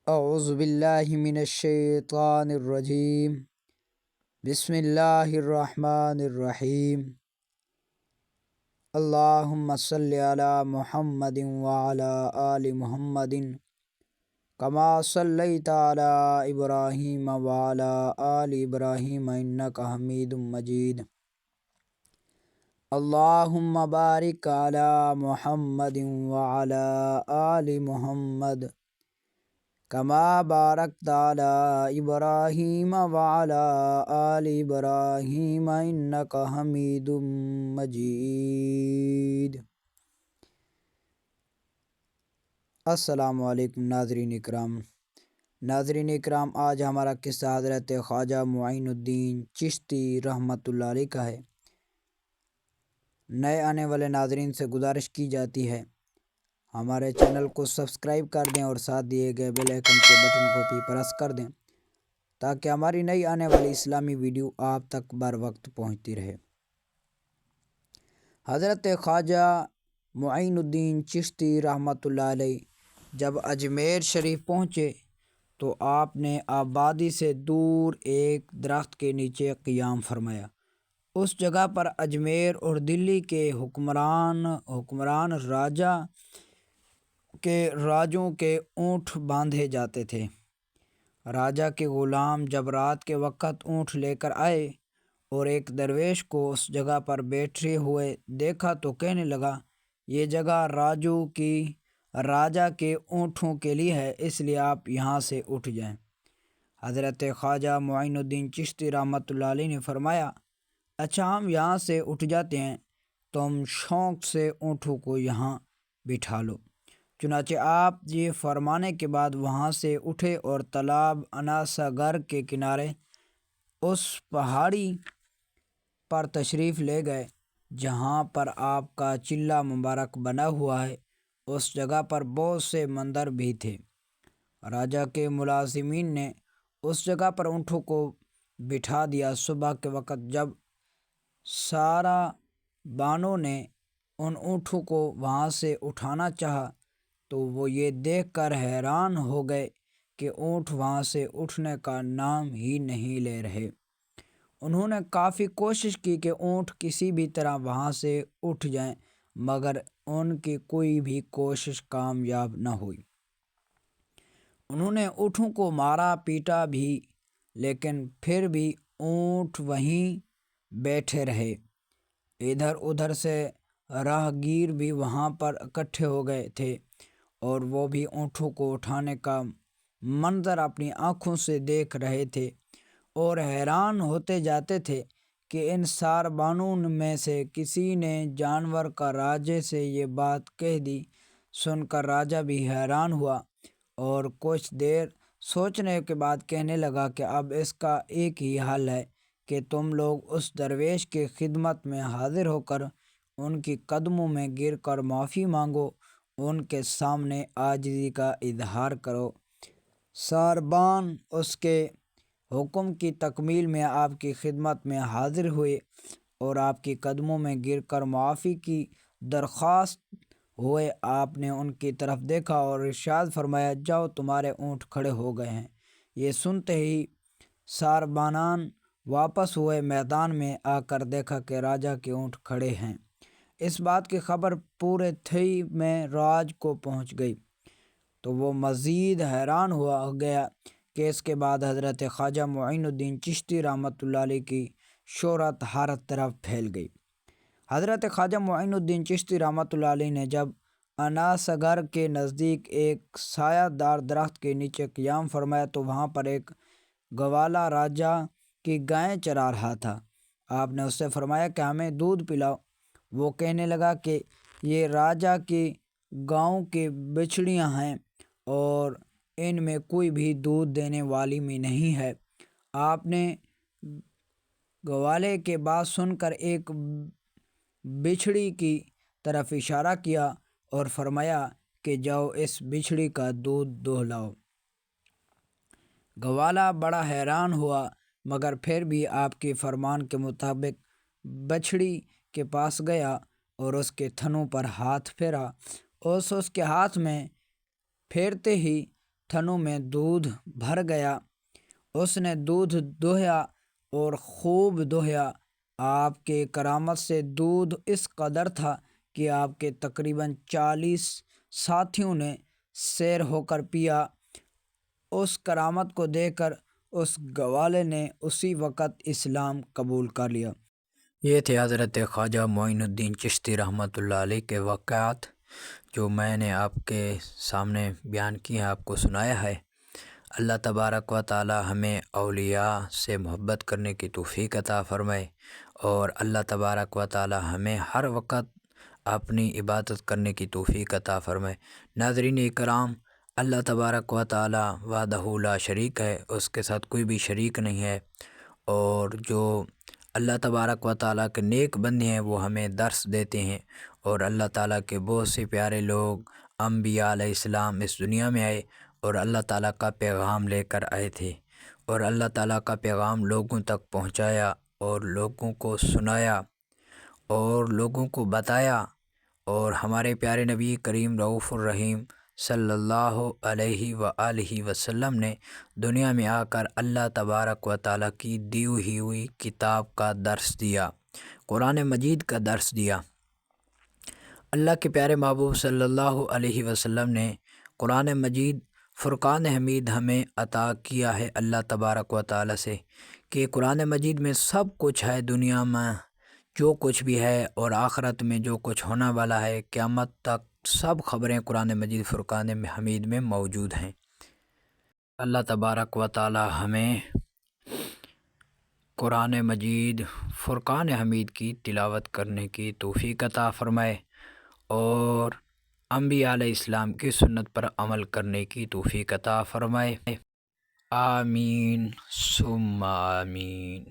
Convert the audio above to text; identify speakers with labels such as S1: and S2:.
S1: اعوذ باللہ من الشیطان الرجیم بسم اللہ الرحمن الرحیم اللہم صلی علی محمد وعلی آل محمد کما صلیت علی ابراہیم وعلی آل ابراہیم انک حمید مجید اللہم بارک علی محمد وعلی آل محمد کما بارکت علی ابراہیم وعلی آل ابراہیم انک حمید مجید۔ السلام علیکم ناظرین اکرام، آج ہمارا قصہ حضرت خواجہ معین الدین چشتی رحمۃ اللہ علیہ کا ہے۔ نئے آنے والے ناظرین سے گزارش کی جاتی ہے ہمارے چینل کو سبسکرائب کر دیں اور ساتھ دیے گئے بیل آئیکن کے بٹن کو بھی پریس کر دیں تاکہ ہماری نئی آنے والی اسلامی ویڈیو آپ تک بر وقت پہنچتی رہے۔ حضرت خواجہ معین الدین چشتی رحمۃ اللہ علیہ جب اجمیر شریف پہنچے تو آپ نے آبادی سے دور ایک درخت کے نیچے قیام فرمایا۔ اس جگہ پر اجمیر اور دلی کے حکمران راجوں کے اونٹ باندھے جاتے تھے۔ راجہ کے غلام جب رات کے وقت اونٹ لے کر آئے اور ایک درویش کو اس جگہ پر بیٹھے ہوئے دیکھا تو کہنے لگا، یہ جگہ راجہ کے اونٹوں کے لیے ہے، اس لیے آپ یہاں سے اٹھ جائیں۔ حضرت خواجہ معین الدین چشتی رحمۃ اللہ علیہ نے فرمایا، اچھا ہم یہاں سے اٹھ جاتے ہیں، تم شوق سے اونٹوں کو یہاں بٹھا لو۔ چنانچہ آپ یہ فرمانے کے بعد وہاں سے اٹھے اور تالاب اناساگر کے کنارے اس پہاڑی پر تشریف لے گئے جہاں پر آپ کا چلہ مبارک بنا ہوا ہے۔ اس جگہ پر بہت سے مندر بھی تھے۔ راجہ کے ملازمین نے اس جگہ پر اونٹوں کو بٹھا دیا۔ صبح کے وقت جب سارا بانوں نے ان اونٹوں کو وہاں سے اٹھانا چاہا تو وہ یہ دیکھ کر حیران ہو گئے کہ اونٹ وہاں سے اٹھنے کا نام ہی نہیں لے رہے۔ انہوں نے کافی کوشش کی کہ اونٹ کسی بھی طرح وہاں سے اٹھ جائیں، مگر ان کی کوئی بھی کوشش کامیاب نہ ہوئی۔ انہوں نے اونٹوں کو مارا پیٹا بھی، لیکن پھر بھی اونٹ وہیں بیٹھے رہے۔ ادھر ادھر سے راہگیر بھی وہاں پر اکٹھے ہو گئے تھے اور وہ بھی اونٹوں کو اٹھانے کا منظر اپنی آنکھوں سے دیکھ رہے تھے اور حیران ہوتے جاتے تھے کہ ان ساربانوں میں سے کسی نے جانور کا راجے سے یہ بات کہہ دی۔ سن کر راجہ بھی حیران ہوا اور کچھ دیر سوچنے کے بعد کہنے لگا کہ اب اس کا ایک ہی حل ہے کہ تم لوگ اس درویش کی خدمت میں حاضر ہو کر ان کی قدموں میں گر کر معافی مانگو، ان کے سامنے عاجزی کا اظہار کرو۔ ساربان اس کے حکم کی تکمیل میں آپ کی خدمت میں حاضر ہوئے اور آپ کی قدموں میں گر کر معافی کی درخواست ہوئے۔ آپ نے ان کی طرف دیکھا اور ارشاد فرمایا، جاؤ تمہارے اونٹ کھڑے ہو گئے ہیں۔ یہ سنتے ہی ساربانان واپس ہوئے۔ میدان میں آ کر دیکھا کہ راجہ کے اونٹ کھڑے ہیں۔ اس بات کی خبر پورے تھئی میں راج کو پہنچ گئی تو وہ مزید حیران ہوا گیا کہ اس کے بعد حضرت خواجہ معین الدین چشتی رحمۃ اللہ علیہ کی شہرت ہر طرف پھیل گئی۔ حضرت خواجہ معین الدین چشتی رحمۃ اللہ علیہ نے جب اناساگر کے نزدیک ایک سایہ دار درخت کے نیچے قیام فرمایا تو وہاں پر ایک گوالا راجہ کی گائیں چرا رہا تھا۔ آپ نے اس سے فرمایا کہ ہمیں دودھ پلاؤ۔ وہ کہنے لگا کہ یہ راجہ کی گاؤں کی بچھڑیاں ہیں اور ان میں کوئی بھی دودھ دینے والی میں نہیں ہے۔ آپ نے گوالے کی بات سن کر ایک بچھڑی کی طرف اشارہ کیا اور فرمایا کہ جاؤ اس بچھڑی کا دودھ دوہ لاؤ۔ گوالا بڑا حیران ہوا مگر پھر بھی آپ کے فرمان کے مطابق بچھڑی کے پاس گیا اور اس کے تھنوں پر ہاتھ پھیرا۔ اس کے ہاتھ میں پھیرتے ہی تھنوں میں دودھ بھر گیا۔ اس نے دودھ دوہیا اور خوب دوہیا۔ آپ کے کرامت سے دودھ اس قدر تھا کہ آپ کے تقریباً 40 ساتھیوں نے سیر ہو کر پیا۔ اس کرامت کو دیکھ کر اس گوالے نے اسی وقت اسلام قبول کر لیا۔ یہ تھے حضرت خواجہ معین الدین چشتی رحمۃ اللہ علیہ کے واقعات جو میں نے آپ کے سامنے بیان کیے ہیں، آپ کو سنایا ہے۔ اللہ تبارک و تعالی ہمیں اولیاء سے محبت کرنے کی توفیق عطا فرمائے، اور اللہ تبارک و تعالی ہمیں ہر وقت اپنی عبادت کرنے کی توفیق عطا فرمائے۔ ناظرین اکرام، اللہ تبارک و تعالی وحدہ لا شریک ہے، اس کے ساتھ کوئی بھی شریک نہیں ہے، اور جو اللہ تبارک و تعالیٰ کے نیک بندے ہیں وہ ہمیں درس دیتے ہیں، اور اللہ تعالیٰ کے بہت سے پیارے لوگ انبیاء علیہ السلام اس دنیا میں آئے اور اللہ تعالیٰ کا پیغام لے کر آئے تھے، اور اللہ تعالیٰ کا پیغام لوگوں تک پہنچایا اور لوگوں کو سنایا اور لوگوں کو بتایا، اور ہمارے پیارے نبی کریم رؤوف الرحیم صلی اللہ علیہ وآلہ وسلم نے دنیا میں آ کر اللہ تبارک و تعالیٰ کی دی ہوئی کتاب کا درس دیا، قرآن مجید کا درس دیا۔ اللہ کے پیارے محبوب صلی اللہ علیہ وسلم نے قرآن مجید فرقان حمید ہمیں عطا کیا ہے اللہ تبارک و تعالیٰ سے، کہ قرآن مجید میں سب کچھ ہے، دنیا میں جو کچھ بھی ہے اور آخرت میں جو کچھ ہونے والا ہے، قیامت تک سب خبریں قرآن مجید فرقان حمید میں موجود ہیں۔ اللہ تبارک و تعالی ہمیں قرآن مجید فرقان حمید کی تلاوت کرنے کی توفیق عطا فرمائے، اور انبیاء علیہ السلام کی سنت پر عمل کرنے کی توفیق عطا فرمائے۔ آمین ثم آمین۔